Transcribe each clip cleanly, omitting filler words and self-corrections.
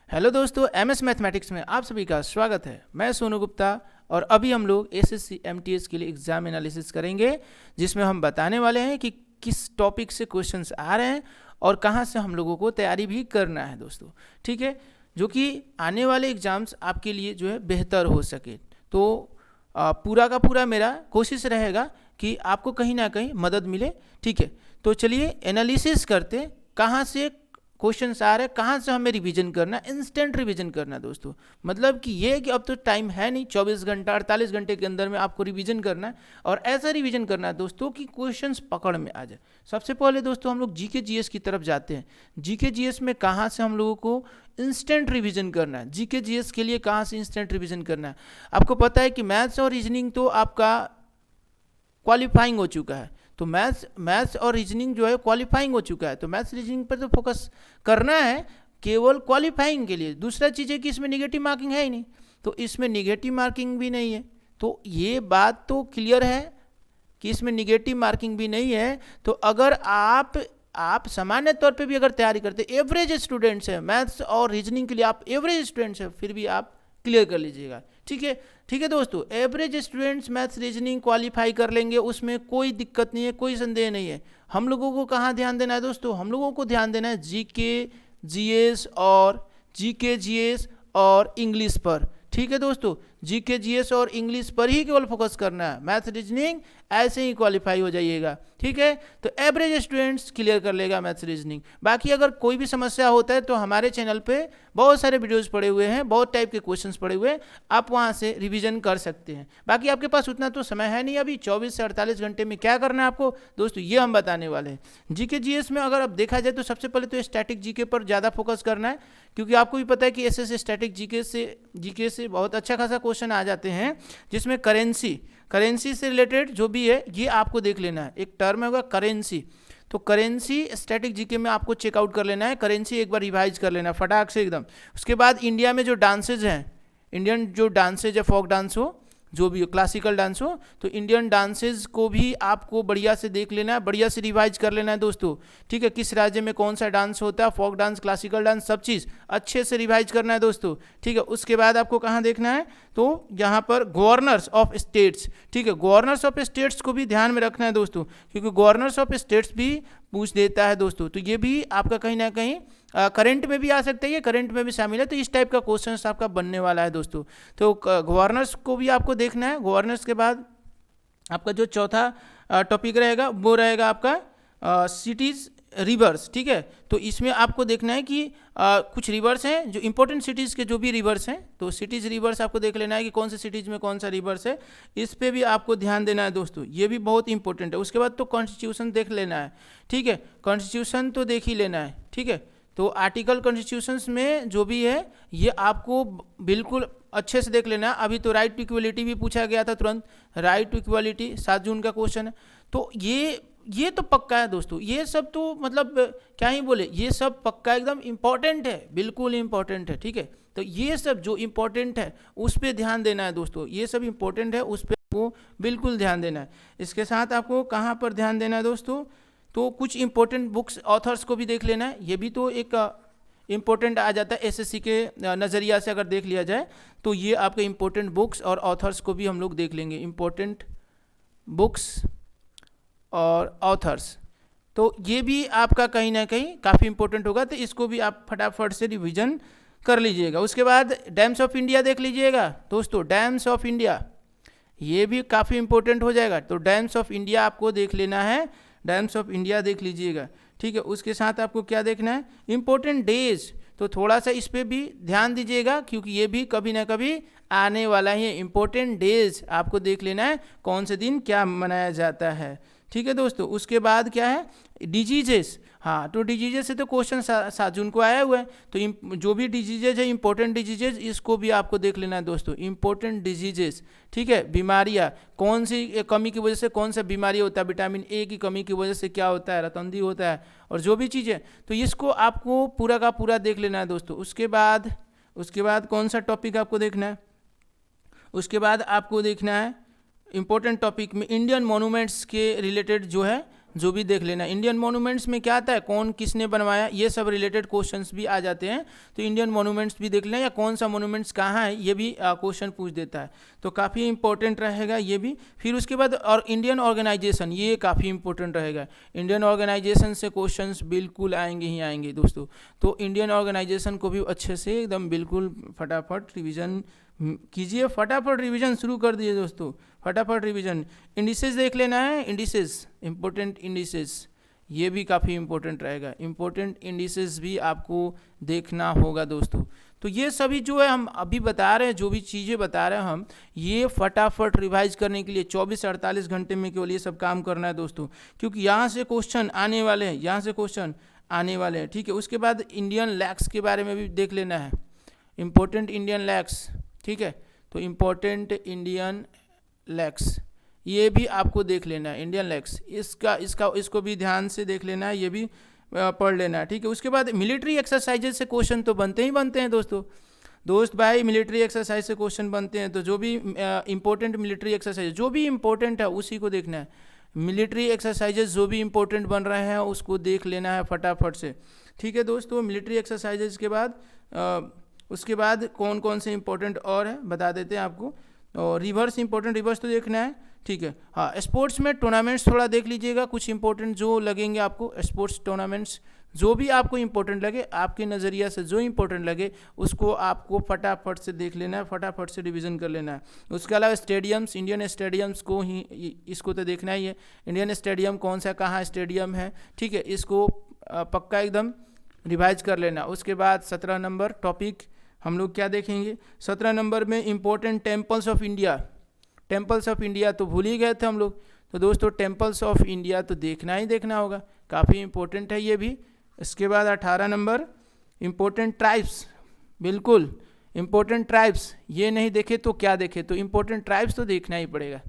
Hello दोस्तों, MS mathematics में आप सभी का स्वागत है। मैं सोनू गुप्ता और अभी हम लोग एसएससी एमटीएस के लिए एग्जाम एनालिसिस करेंगे, जिसमें हम बताने वाले हैं कि किस टॉपिक से क्वेश्चंस आ रहे हैं और कहां से हम लोगों को तैयारी भी करना है दोस्तों। ठीक है, जो कि आने वाले एग्जाम्स आपके लिए जो है बेहतर हो सके। तो पूरा का पूरा मेरा कोशिश रहेगा कि आपको कहीं ना कहीं मदद मिले। ठीक है, तो चलिए एनालिसिस करते, कहाँ से क्वेश्चन आ रहे हैं, कहाँ से हमें रिवीजन करना है। इंस्टेंट रिवीजन करना है दोस्तों, मतलब कि ये कि अब तो टाइम है नहीं, 24 घंटा 48 घंटे के अंदर में आपको रिवीजन करना है और ऐसा रिवीजन करना है दोस्तों कि क्वेश्चंस पकड़ में आ जाए। सबसे पहले दोस्तों हम लोग जीके जीएस की तरफ जाते हैं। जीके जीएस में कहाँ से हम लोगों को इंस्टेंट रिवीजन करना है, जीके जीएस के लिए कहाँ से इंस्टेंट रिवीजन करना है। आपको पता है कि मैथ्स और रीजनिंग तो आपका क्वालिफाइंग हो चुका है, तो मैथ्स और रीजनिंग जो है क्वालिफाइंग हो चुका है, तो मैथ्स रीजनिंग पर तो फोकस करना है केवल क्वालिफाइंग के लिए। दूसरा चीज़ है कि इसमें निगेटिव मार्किंग है ही नहीं, तो इसमें निगेटिव मार्किंग भी नहीं है। तो ये बात तो क्लियर है कि इसमें निगेटिव मार्किंग भी नहीं है। तो अगर आप सामान्य तौर पे भी अगर तैयारी करते, एवरेज स्टूडेंट्स हैं मैथ्स और रीजनिंग के लिए, आप एवरेज स्टूडेंट्स हैं, फिर भी आप क्लियर कर लीजिएगा। ठीक है, ठीक है दोस्तों, average students maths reasoning qualify कर लेंगे, उसमें कोई दिक्कत नहीं है, कोई संदेह नहीं है। हम लोगों को कहाँ ध्यान देना है दोस्तों, हम लोगों को ध्यान देना है जीके जीएस और इंग्लिश पर। ठीक है दोस्तों, जीके जीएस और इंग्लिश पर ही केवल फोकस करना है, मैथ्स रीजनिंग ऐसे ही क्वालिफाई हो जाइएगा। ठीक है, तो एवरेज स्टूडेंट्स क्लियर कर लेगा मैथ्स रीजनिंग। बाकी अगर कोई भी समस्या होता है तो हमारे चैनल पे बहुत सारे वीडियोस पड़े हुए हैं, बहुत टाइप के क्वेश्चंस पड़े हुए हैं, आप वहां से रिवीजन कर सकते हैं। बाकी आपके पास उतना तो समय है नहीं, अभी 24 से 48 घंटे में क्या करना है आपको दोस्तों, ये हम बताने वाले हैं। जीके जीएस में अगर अब देखा जाए तो सबसे पहले तो स्टैटिक जीके पर ज़्यादा फोकस करना है, क्योंकि आपको भी पता है कि एसएससी स्टैटिक जीके से बहुत अच्छा खासा क्वेश्चन आ जाते हैं, जिसमें करेंसी से रिलेटेड जो भी है ये आपको देख लेना है। एक टर्म होगा करेंसी, तो करेंसी स्टैटिक जीके में आपको चेकआउट कर लेना है, करेंसी एक बार रिवाइज कर लेना है फटाक से एकदम। उसके बाद इंडिया में जो डांसेज हैं, इंडियन जो डांसेज है, फोक डांस हो, जो भी क्लासिकल डांस हो, तो इंडियन डांसेज को भी आपको बढ़िया से देख लेना है, बढ़िया से रिवाइज कर लेना है दोस्तों। ठीक है, किस राज्य में कौन सा डांस होता है, फोक डांस, क्लासिकल डांस, सब चीज़ अच्छे से रिवाइज करना है दोस्तों। ठीक है, उसके बाद आपको कहाँ देखना है, तो यहाँ पर गवर्नर्स ऑफ स्टेट्स। ठीक है, गवर्नर्स ऑफ स्टेट्स को भी ध्यान में रखना है दोस्तों, क्योंकि गवर्नर्स ऑफ स्टेट्स भी पूछ देता है दोस्तों। तो ये भी आपका कहीं ना कहीं करंट में भी आ सकता है, ये करंट में भी शामिल है, तो इस टाइप का क्वेश्चन आपका बनने वाला है दोस्तों। तो गवर्नर्स को भी आपको देखना है। गवर्नर्स के बाद आपका जो चौथा टॉपिक रहेगा वो रहेगा आपका सिटीज़ रिवर्स। ठीक है, तो इसमें आपको देखना है कि कुछ रिवर्स हैं जो इंपॉर्टेंट सिटीज़ के, जो भी रिवर्स हैं, तो सिटीज़ रिवर्स आपको देख लेना है कि कौन से सिटीज़ में कौन सा रिवर्स है, इस पे भी आपको ध्यान देना है दोस्तों, ये भी बहुत इंपॉर्टेंट है। उसके बाद तो कॉन्स्टिट्यूशन देख लेना है। ठीक है, कॉन्स्टिट्यूशन तो देख ही लेना है। ठीक है, तो आर्टिकल कॉन्स्टिट्यूशंस में जो भी है ये आपको बिल्कुल अच्छे से देख लेना है। अभी तो राइट टू इक्वलिटी भी पूछा गया था तुरंत, राइट टू इक्वलिटी 7 जून का क्वेश्चन है, तो ये तो पक्का है दोस्तों। ये सब तो मतलब क्या ही बोले, ये सब पक्का एकदम इम्पॉर्टेंट है, बिल्कुल इम्पॉर्टेंट है। ठीक है, तो ये सब जो इम्पॉर्टेंट है उस पर ध्यान देना है दोस्तों, ये सब इम्पॉर्टेंट है, उस पर आपको बिल्कुल ध्यान देना है। इसके साथ आपको कहाँ पर ध्यान देना है दोस्तों, तो कुछ इंपॉर्टेंट बुक्स ऑथर्स को भी देख लेना है। ये भी तो एक इंपॉर्टेंट आ जाता है एसएससी के नज़रिया से अगर देख लिया जाए, तो ये आपके इंपॉर्टेंट बुक्स और ऑथर्स को भी हम लोग देख लेंगे, इंपॉर्टेंट बुक्स और ऑथर्स। तो ये भी आपका कहीं ना कहीं काफ़ी इंपॉर्टेंट होगा, तो इसको भी आप फटाफट से रिवीजन कर लीजिएगा। उसके बाद डैम्स ऑफ इंडिया देख लीजिएगा दोस्तों, डैम्स ऑफ इंडिया ये भी काफ़ी इंपॉर्टेंट हो जाएगा, तो डैम्स ऑफ इंडिया आपको देख लेना है, डैम्स ऑफ इंडिया देख लीजिएगा। ठीक है, उसके साथ आपको क्या देखना है, इंपॉर्टेंट डेज, तो थोड़ा सा इस पर भी ध्यान दीजिएगा, क्योंकि ये भी कभी ना कभी आने वाला ही है। इंपॉर्टेंट डेज आपको देख लेना है, कौन से दिन क्या मनाया जाता है। ठीक है दोस्तों, उसके बाद क्या है, डिजीजेस। हाँ, तो डिजीजेस से तो क्वेश्चन 7 जून को आया हुआ है, तो जो भी डिजीजेज है, इंपॉर्टेंट डिजीजेज, इसको भी आपको देख लेना है दोस्तों, इंपॉर्टेंट डिजीजेस। ठीक है, बीमारियाँ, कौन सी कमी की वजह से कौन सा बीमारी होता है, विटामिन ए की कमी की वजह से क्या होता है, रतौंधी होता है, और जो भी चीज़ें, तो इसको आपको पूरा का पूरा देख लेना है दोस्तों। उसके बाद कौन सा टॉपिक आपको देखना है, उसके बाद आपको देखना है इंपॉर्टेंट टॉपिक में इंडियन मोनूमेंट्स के रिलेटेड जो है जो भी देख लेना। इंडियन मॉन्यूमेंट्स में क्या आता है, कौन किसने बनवाया, ये सब रिलेटेड क्वेश्चंस भी आ जाते हैं। तो इंडियन मॉन्यूमेंट्स भी देख लें, या कौन सा मॉन्यूमेंट्स कहाँ है, ये भी क्वेश्चन पूछ देता है, तो काफ़ी इंपॉर्टेंट रहेगा ये भी। फिर उसके बाद और इंडियन ऑर्गेनाइजेशन, ये काफ़ी इंपॉर्टेंट रहेगा। इंडियन ऑर्गेनाइजेशन से क्वेश्चंस बिल्कुल आएंगे ही आएंगे दोस्तों। तो इंडियन ऑर्गेनाइजेशन को भी अच्छे से एकदम बिल्कुल फटाफट रिविजन कीजिए, फटाफट रिवीजन शुरू कर दीजिए दोस्तों, फटाफट रिवीजन। इंडिसेस देख लेना है, इंडिसेस, इंपॉर्टेंट इंडिसेस, ये भी काफ़ी इंपॉर्टेंट रहेगा। इंपॉर्टेंट इंडिसेस भी आपको देखना होगा दोस्तों। तो ये सभी जो है हम अभी बता रहे हैं, जो भी चीज़ें बता रहे हैं हम, ये फटाफट रिवाइज करने के लिए 24 से 48 घंटे में केवल ये सब काम करना है दोस्तों, क्योंकि यहाँ से क्वेश्चन आने वाले हैं, यहाँ से क्वेश्चन आने वाले हैं, ठीक है। उसके बाद इंडियन लैक्स के बारे में भी देख लेना है, इंपॉर्टेंट इंडियन लैक्स, ठीक है। तो इम्पोर्टेंट इंडियन लैक्स, ये भी आपको देख लेना है, इंडियन लैक्स, इसको भी ध्यान से देख लेना है, ये भी पढ़ लेना है, ठीक है। उसके बाद मिलिट्री एक्सरसाइजेज से क्वेश्चन तो बनते ही बनते हैं दोस्त भाई, मिलिट्री एक्सरसाइज से क्वेश्चन बनते हैं। तो जो भी इंपॉर्टेंट मिलिट्री एक्सरसाइज, जो भी इंपॉर्टेंट है उसी को देखना है। मिलिट्री एक्सरसाइजेज जो भी इंपॉर्टेंट बन रहे हैं उसको देख लेना है फटाफट से, ठीक है दोस्तों। मिलिट्री एक्सरसाइजेज के बाद उसके बाद कौन कौन से इंपॉर्टेंट और है बता देते हैं आपको। और रिवर्स, इंपॉर्टेंट रिवर्स तो देखना है, ठीक है। हाँ, स्पोर्ट्स में टूर्नामेंट्स थोड़ा देख लीजिएगा, कुछ इंपॉर्टेंट जो लगेंगे आपको, स्पोर्ट्स टूर्नामेंट्स जो भी आपको इंपॉर्टेंट लगे, आपके नज़रिया से जो इंपॉर्टेंट लगे उसको आपको फटाफट से देख लेना है, फटाफट से रिवीजन कर लेना है। उसके अलावा स्टेडियम्स, इंडियन स्टेडियम्स को ही, इसको तो देखना ही है, इंडियन स्टेडियम कौन सा कहाँ स्टेडियम है, ठीक है, इसको पक्का एकदम रिवाइज कर लेना। उसके बाद 17 नंबर टॉपिक हम लोग क्या देखेंगे, 17 नंबर में important temples of India. Temples of India तो भूल ही गए थे हम लोग, तो दोस्तों टेम्पल्स ऑफ इंडिया तो देखना ही देखना होगा, काफ़ी इंपॉर्टेंट है ये भी। इसके बाद 18 नंबर इंपॉर्टेंट ट्राइब्स, बिल्कुल इंपॉर्टेंट ट्राइब्स, ये नहीं देखे तो क्या देखे, तो इंपॉर्टेंट ट्राइब्स तो देखना ही पड़ेगा,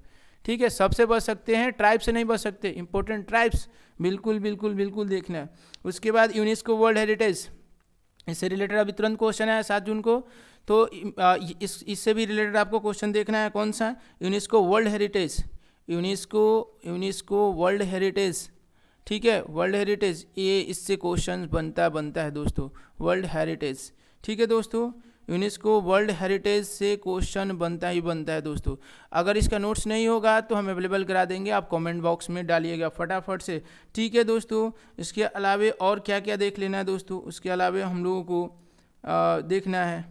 ठीक है। सबसे बच सकते हैं, ट्राइब से नहीं बच सकते, इंपॉर्टेंट ट्राइब्स बिल्कुल बिल्कुल बिल्कुल देखना है। उसके बाद यूनेस्को वर्ल्ड हेरिटेज, इससे रिलेटेड अभी तुरंत क्वेश्चन है 7 जून को, तो इससे भी रिलेटेड आपको क्वेश्चन देखना है, कौन सा, UNESCO world heritage, UNESCO world heritage, ठीक है, वर्ल्ड हेरिटेज, ये इससे क्वेश्चन बनता है दोस्तों, वर्ल्ड हेरिटेज, ठीक है दोस्तों। यूनेस्को वर्ल्ड हेरिटेज से क्वेश्चन बनता है दोस्तों। अगर इसका नोट्स नहीं होगा तो हम अवेलेबल करा देंगे, आप कमेंट बॉक्स में डालिएगा फटाफट से, ठीक है दोस्तों। इसके अलावे और क्या क्या देख लेना है दोस्तों, उसके अलावे हम लोगों को देखना है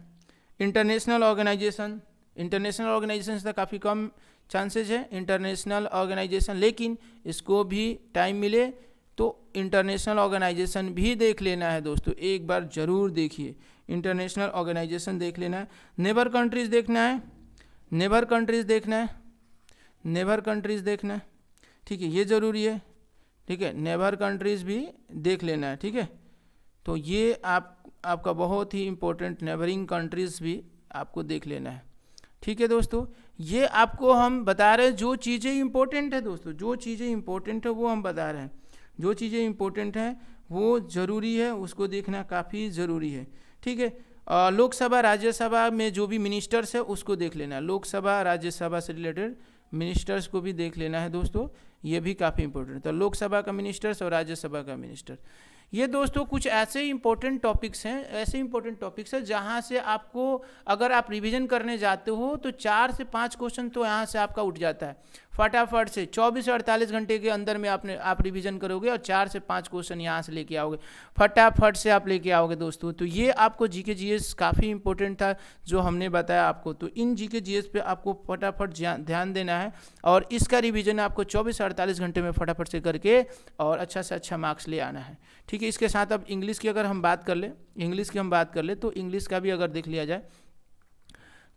इंटरनेशनल ऑर्गेनाइजेशन। इंटरनेशनल ऑर्गेनाइजेशन से काफ़ी कम चांसेज है इंटरनेशनल ऑर्गेनाइजेशन, लेकिन इसको भी टाइम मिले तो इंटरनेशनल ऑर्गेनाइजेशन भी देख लेना है दोस्तों, एक बार ज़रूर देखिए, इंटरनेशनल ऑर्गेनाइजेशन देख लेना है। नेबर कंट्रीज देखना है, नेबर कंट्रीज देखना है, नेबर कंट्रीज देखना है, ठीक है, ये ज़रूरी है, ठीक है, नेबर कंट्रीज भी देख लेना है, ठीक है। तो ये आपका बहुत ही इंपॉर्टेंट नेबरिंग कंट्रीज भी आपको देख लेना है, ठीक है दोस्तों। ये आपको हम बता रहे हैं जो चीज़ें इंपॉर्टेंट है दोस्तों, जो चीज़ें इंपॉर्टेंट है वो हम बता रहे हैं, जो चीज़ें इंपॉर्टेंट हैं वो ज़रूरी है, उसको देखना काफ़ी ज़रूरी है, ठीक है। लोकसभा राज्यसभा में जो भी मिनिस्टर्स है उसको देख लेना है, लोकसभा राज्यसभा से रिलेटेड मिनिस्टर्स को भी देख लेना है दोस्तों, ये भी काफ़ी इंपॉर्टेंट है। तो लोकसभा का मिनिस्टर्स और राज्यसभा का मिनिस्टर, ये दोस्तों कुछ ऐसे इंपॉर्टेंट टॉपिक्स हैं, जहाँ से आपको अगर आप रिवीजन करने जाते हो तो 4 से 5 क्वेश्चन तो यहाँ से आपका उठ जाता है फटाफट से। 24 से 48 घंटे के अंदर में आप रिवीजन करोगे और 4 से 5 क्वेश्चन यहाँ से लेके आओगे, फटाफट से आप लेके आओगे दोस्तों। तो ये आपको जीके जीएस काफ़ी इंपॉर्टेंट था जो हमने बताया आपको, तो इन जीके जीएस पे आपको फटाफट ध्यान देना है और इसका रिवीजन आपको 24 से 48 घंटे में फटाफट से करके और अच्छा से अच्छा मार्क्स ले आना है, ठीक है। इसके साथ अब इंग्लिश की अगर हम बात कर ले, तो इंग्लिश का भी अगर देख लिया जाए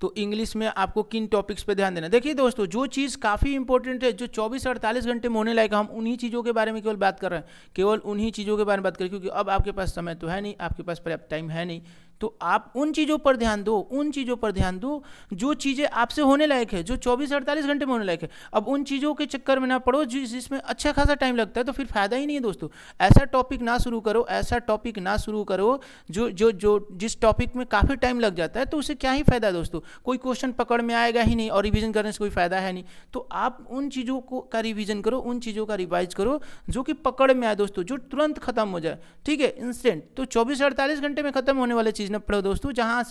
तो इंग्लिश में आपको किन टॉपिक्स पे ध्यान देना। देखिए दोस्तों, जो चीज़ काफ़ी इंपॉर्टेंट है, जो 24 से 48 घंटे में होने लायक, हम उन्हीं चीज़ों के बारे में केवल बात कर रहे हैं, केवल उन्हीं चीज़ों के बारे में बात करें, क्योंकि अब आपके पास समय तो है नहीं, आपके पास पर्याप्त टाइम है नहीं, तो आप उन चीज़ों पर ध्यान दो, उन चीज़ों पर ध्यान दो जो चीज़ें आपसे होने लायक है, जो 24-48 घंटे में होने लायक है। अब उन चीज़ों के चक्कर में ना पड़ो जिसमें अच्छा खासा टाइम लगता है, तो फिर फायदा ही नहीं है दोस्तों। ऐसा टॉपिक ना शुरू करो, ऐसा टॉपिक ना शुरू करो जो जिस टॉपिक में काफ़ी टाइम लग जाता है, तो उससे क्या ही फायदा दोस्तों, कोई क्वेश्चन पकड़ में आएगा ही नहीं और रिवीजन करने से कोई फायदा है नहीं। तो आप उन चीज़ों का रिवीजन करो, उन चीज़ों का रिवाइज करो जो कि पकड़ में आए दोस्तों, जो तुरंत खत्म हो जाए, ठीक है, इंस्टेंट। तो 24-48 घंटे में खत्म होने वाले चीज़ न पढ़ो दोस्तों, जहाँ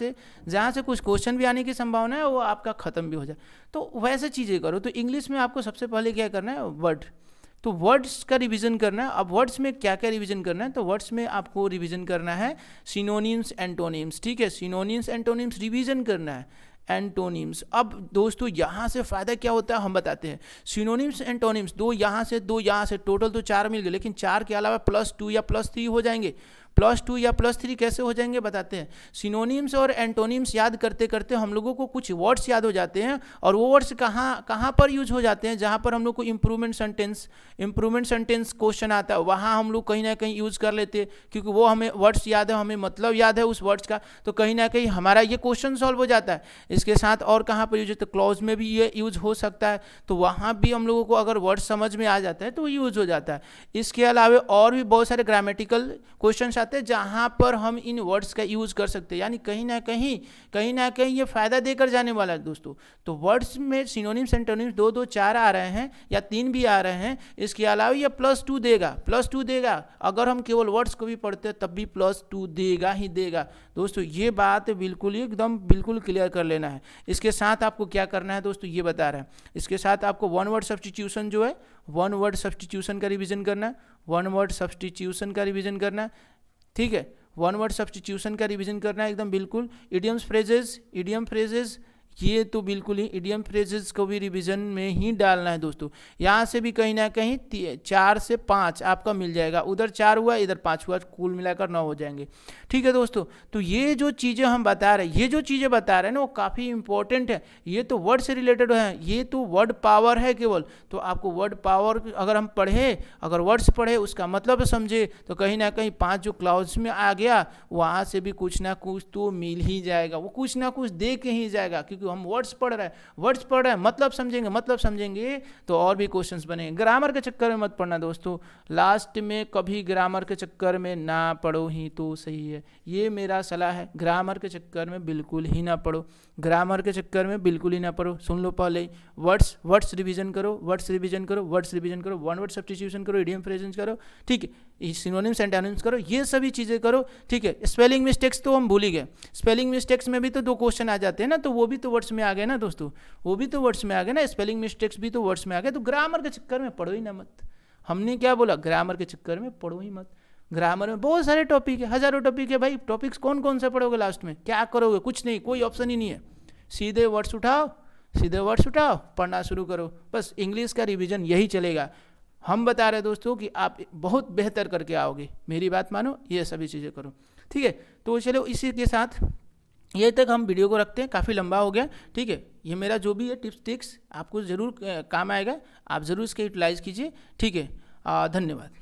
से कुछ क्वेश्चन भी आने की संभावना है वो आपका खत्म भी हो जाए, तो वैसे चीज़ें करो। तो इंग्लिश में आपको सबसे पहले क्या करना है, वर्ड, तो वर्ड्स का रिवीजन करना है। अब वर्ड्स में क्या क्या रिवीजन करना है, तो वर्ड्स में आपको रिवीजन करना है सिनोनिम्स, एंटोनिम्स, ठीक है, सिनोनिम्स एंटोनिम्स रिवीजन करना है, एंटोनिम्स। अब दोस्तों यहाँ से फ़ायदा क्या होता है हम बताते हैं। सिनोनिम्स एंटोनिम्स, दो यहाँ से टोटल तो 4 मिल गए, लेकिन 4 के अलावा +2 या +3 हो जाएंगे। +2 या +3 कैसे हो जाएंगे बताते हैं। सिनोनिम्स और एंटोनिम्स याद करते करते हम लोगों को कुछ वर्ड्स याद हो जाते हैं, और वो वर्ड्स कहाँ पर यूज हो जाते हैं, जहाँ पर हम लोग को इम्प्रूवमेंट सेंटेंस क्वेश्चन आता है, वहाँ हम लोग कहीं ना कहीं यूज़ कर लेते हैं, क्योंकि वो हमें वर्ड्स याद है, हमें मतलब याद है उस वर्ड्स का, तो कहीं ना कहीं हमारा ये क्वेश्चन सॉल्व हो जाता है। इसके साथ और कहाँ पर यूज होता है, क्लॉज में भी ये यूज हो सकता है, तो वहाँ भी हम लोगों को अगर वर्ड समझ में आ जाता है तो यूज हो जाता है। इसके अलावा और भी बहुत सारे ग्रामेटिकल क्वेश्चन आते हैं जहाँ पर हम इन वर्ड्स का यूज़ कर सकते हैं, यानी कहीं ना कहीं ये फ़ायदा देकर जाने वाला है दोस्तों। तो वर्ड्स में सिनोनिम्स एंटोनिम्स 2 4 आ रहे हैं या 3 भी आ रहे हैं, इसके अलावा ये +2 देगा। अगर हम केवल वर्ड्स को भी पढ़ते हैं तब भी +2 देगा ही देगा दोस्तों। ये बात बिल्कुल क्लियर कर लेना है। इसके साथ आपको क्या करना है दोस्तों, ये बता रहे हैं। इसके साथ आपको वन वर्ड सब्स्टिट्यूशन जो है, वन वर्ड सब्स्टिट्यूशन का रिवीजन करना है, वन वर्ड सब्स्टिट्यूशन का रिवीजन करना है, ठीक है, वन वर्ड सब्स्टिट्यूशन का रिवीजन करना है एकदम बिल्कुल। इडियम फ्रेजेस ये तो बिल्कुल ही इडियम फ्रेजेस को भी रिवीजन में ही डालना है दोस्तों। यहाँ से भी कहीं ना कहीं 4 से 5 आपका मिल जाएगा, उधर 4 हुआ इधर 5 हुआ, कुल मिलाकर 9 हो जाएंगे, ठीक है दोस्तों। तो ये जो चीज़ें हम बता रहे हैं, ना वो काफ़ी इंपॉर्टेंट है। ये तो वर्ड से रिलेटेड है, ये तो वर्ड पावर है केवल। तो आपको वर्ड पावर अगर हम अगर वर्ड्स पढ़े उसका मतलब समझे, तो कहीं ना कहीं 5 जो क्लाउज में आ गया वहाँ से भी कुछ ना कुछ तो मिल ही जाएगा, वो कुछ ना कुछ दे के ही जाएगा, क्योंकि हम वर्ड्स पढ़ रहे हैं, मतलब समझेंगे तो और भी क्वेश्चंस बनेंगे। ग्रामर के चक्कर में मत पढ़ना दोस्तों, लास्ट में कभी ग्रामर के चक्कर में ना पढ़ो ही तो सही है, ये मेरा सलाह है। ग्रामर के चक्कर में बिल्कुल ही ना पढ़ो, सुन लो पहले, वर्ड्स रिवीजन करो, वन वर्ड सब्स्टिट्यूशन करो, इडियम फ्रेजेस करो, ठीक है, सिनोनिम्स एंटोनिम्स करो, ये सभी चीज़ें करो, ठीक है। स्पेलिंग मिस्टेक्स तो हम भूल ही गए, स्पेलिंग मिस्टेक्स में भी तो 2 क्वेश्चन आ जाते हैं ना, तो वो भी तो वर्ड्स में आ गए ना दोस्तों, स्पेलिंग मिस्टेक्स भी तो वर्ड्स में आ गए। तो ग्रामर के चक्कर में पढ़ो ही ना मत। हमने क्या बोला, ग्रामर के चक्कर में पढ़ो ही मत। ग्रामर में बहुत सारे टॉपिक है, हजारों टॉपिक है भाई, टॉपिक्स कौन से पढ़ोगे, लास्ट में क्या करोगे, कुछ नहीं, कोई ऑप्शन ही नहीं है। सीधे वर्ड्स उठाओ, पढ़ना शुरू करो, बस इंग्लिश का रिवीजन यही चलेगा। हम बता रहे दोस्तों कि आप बहुत बेहतर करके आओगे, मेरी बात मानो, ये सभी चीज़ें करो, ठीक है। तो चलो इसी के साथ ये तक हम वीडियो को रखते हैं, काफ़ी लंबा हो गया, ठीक है। ये मेरा जो भी है टिप्स आपको ज़रूर काम आएगा, आप ज़रूर इसके यूटिलाइज़ कीजिए, ठीक है। धन्यवाद।